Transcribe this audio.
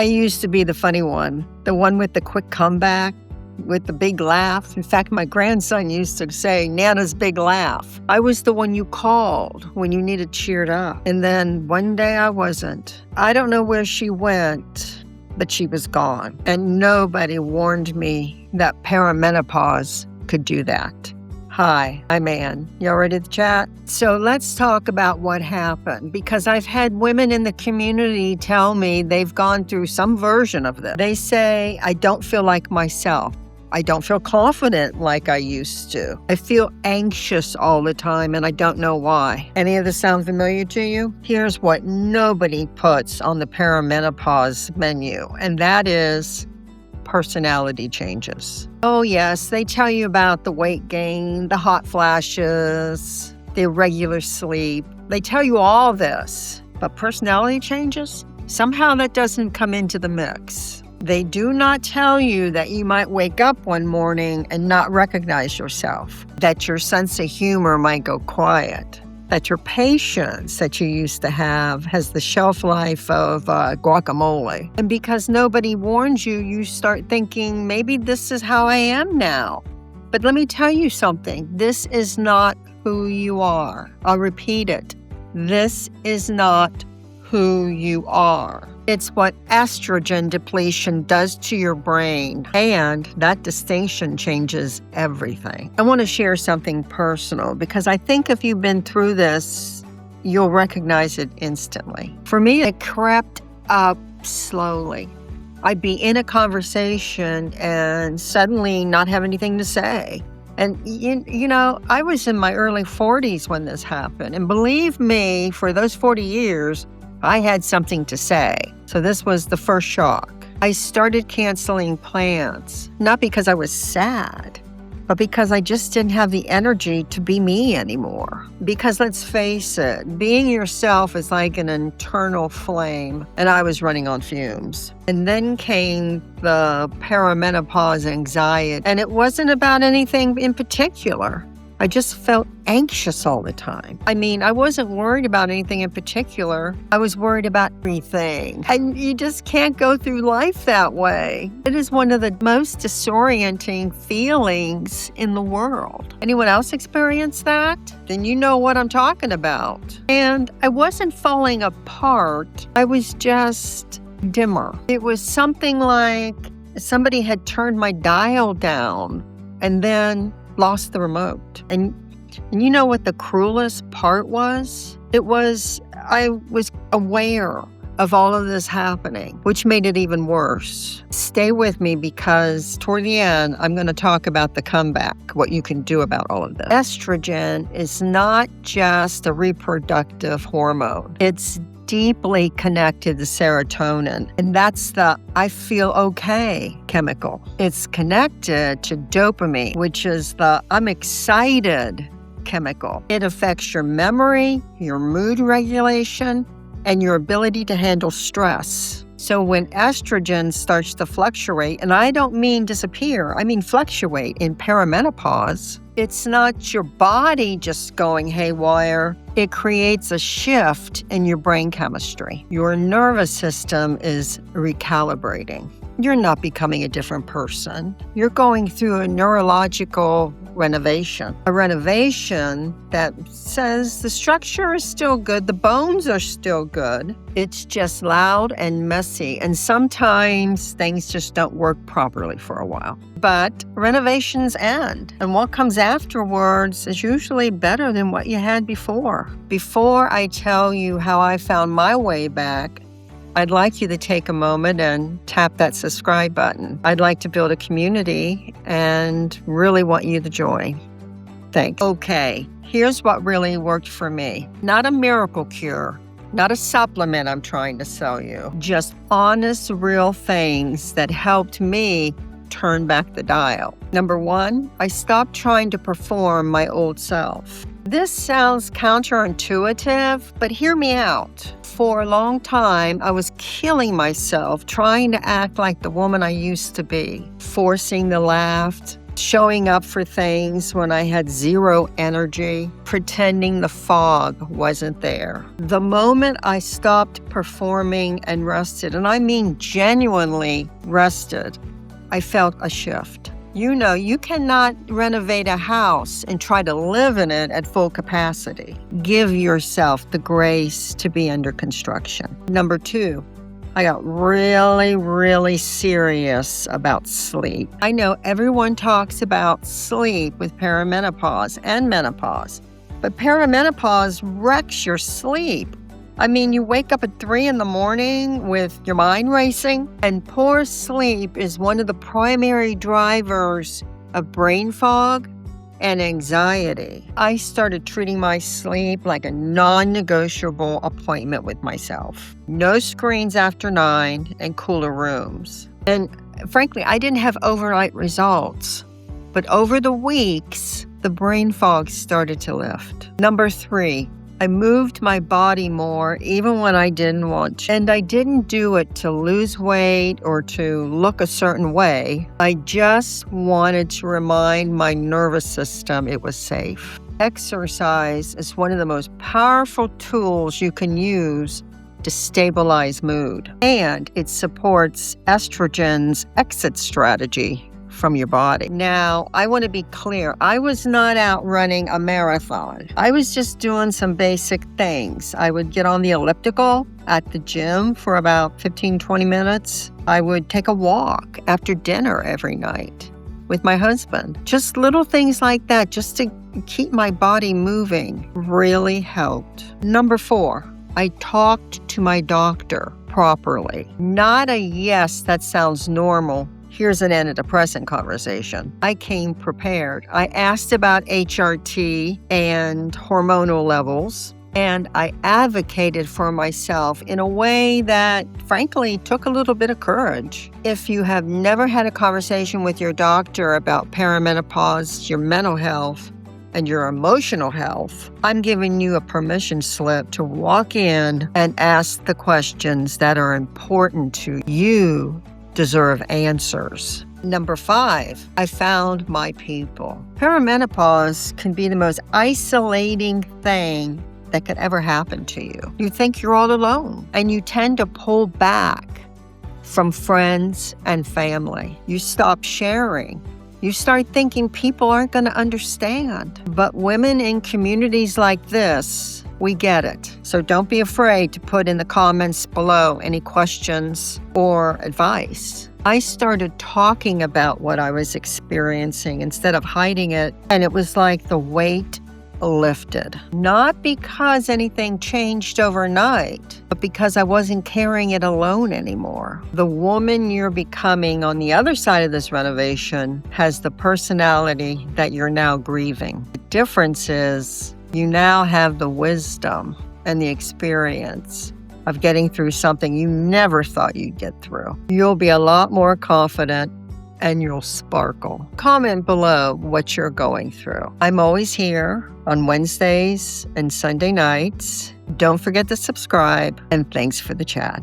I used to be the funny one, the one with the quick comeback, with the big laugh. In fact, my grandson used to say, Nana's big laugh. I was the one you called when you needed cheered up. And then one day I wasn't. I don't know where she went, but she was gone. And nobody warned me that perimenopause could do that. Hi, I'm Ann. Y'all ready to chat? So let's talk about what happened, because I've had women in the community tell me they've gone through some version of this. They say, I don't feel like myself. I don't feel confident like I used to. I feel anxious all the time and I don't know why. Any of this sound familiar to you? Here's what nobody puts on the perimenopause menu, and that is personality changes. Oh yes, they tell you about the weight gain, the hot flashes, the irregular sleep. They tell you all this, but personality changes? Somehow that doesn't come into the mix. They do not tell you that you might wake up one morning and not recognize yourself, that your sense of humor might go quiet, that your patience that you used to have has the shelf life of guacamole. And because nobody warns you, you start thinking, maybe this is how I am now. But let me tell you something. This is not who you are. I'll repeat it. This is not who you are. It's what estrogen depletion does to your brain, and that distinction changes everything. I want to share something personal because I think if you've been through this, you'll recognize it instantly. For me, it crept up slowly. I'd be in a conversation and suddenly not have anything to say. And, you know, I was in my early 40s when this happened. And believe me, for those 40 years, I had something to say. So this was the first shock. I started canceling plans, not because I was sad, but because I just didn't have the energy to be me anymore. Because let's face it, being yourself is like an internal flame, and I was running on fumes. And then came the perimenopause anxiety, and it wasn't about anything in particular. I just felt anxious all the time. I mean, I wasn't worried about anything in particular. I was worried about everything. And you just can't go through life that way. It is one of the most disorienting feelings in the world. Anyone else experience that? Then you know what I'm talking about. And I wasn't falling apart. I was just dimmer. It was something like somebody had turned my dial down and then lost the remote. And you know what the cruelest part was? It was, I was aware of all of this happening, which made it even worse. Stay with me because toward the end, I'm going to talk about the comeback, what you can do about all of this. Estrogen is not just a reproductive hormone. It's deeply connected to serotonin, and that's the I feel okay chemical. It's connected to dopamine, which is the I'm excited chemical. It affects your memory, your mood regulation, and your ability to handle stress. So when estrogen starts to fluctuate, and I don't mean disappear, I mean fluctuate in perimenopause, it's not your body just going haywire. It creates a shift in your brain chemistry. Your nervous system is recalibrating. You're not becoming a different person. You're going through a neurological renovation. A renovation that says the structure is still good, the bones are still good. It's just loud and messy, and sometimes things just don't work properly for a while. But renovations end, and what comes afterwards is usually better than what you had before. Before I tell you how I found my way back, I'd like you to take a moment and tap that subscribe button. I'd like to build a community and really want you to join. Thanks. Okay, here's what really worked for me. Not a miracle cure, not a supplement I'm trying to sell you. Just honest, real things that helped me turn back the dial. Number one, I stopped trying to perform my old self. This sounds counterintuitive, but hear me out. For a long time, I was killing myself trying to act like the woman I used to be, forcing the laugh, showing up for things when I had zero energy, pretending the fog wasn't there. The moment I stopped performing and rested, and I mean genuinely rested, I felt a shift. You know, you cannot renovate a house and try to live in it at full capacity. Give yourself the grace to be under construction. Number 2, I got really serious about sleep. I know everyone talks about sleep with perimenopause and menopause, but perimenopause wrecks your sleep. I mean, you wake up at 3 in the morning with your mind racing, and poor sleep is one of the primary drivers of brain fog and anxiety. I started treating my sleep like a non-negotiable appointment with myself. No screens after 9 and cooler rooms. And frankly, I didn't have overnight results, but over the weeks, the brain fog started to lift. Number 3, I moved my body more even when I didn't want to. And I didn't do it to lose weight or to look a certain way. I just wanted to remind my nervous system it was safe. Exercise is one of the most powerful tools you can use to stabilize mood. And it supports estrogen's exit strategy from your body. Now, I want to be clear. I was not out running a marathon. I was just doing some basic things. I would get on the elliptical at the gym for about 15-20 minutes. I would take a walk after dinner every night with my husband. Just little things like that, just to keep my body moving, really helped. Number 4, I talked to my doctor properly. Not a yes, that sounds normal. Here's an antidepressant conversation. I came prepared. I asked about HRT and hormonal levels, and I advocated for myself in a way that, frankly, took a little bit of courage. If you have never had a conversation with your doctor about perimenopause, your mental health, and your emotional health, I'm giving you a permission slip to walk in and ask the questions that are important to you. Deserve answers. Number 5, I found my people. Perimenopause can be the most isolating thing that could ever happen to you. You think you're all alone, and you tend to pull back from friends and family. You stop sharing. You start thinking people aren't going to understand. But women in communities like this, we get it. So don't be afraid to put in the comments below any questions or advice. I started talking about what I was experiencing instead of hiding it, and it was like the weight lifted. Not because anything changed overnight, but because I wasn't carrying it alone anymore. The woman you're becoming on the other side of this renovation has the personality that you're now grieving. The difference is you now have the wisdom and the experience of getting through something you never thought you'd get through. You'll be a lot more confident and you'll sparkle. Comment below what you're going through. I'm always here on Wednesdays and Sunday nights. Don't forget to subscribe, and thanks for the chat.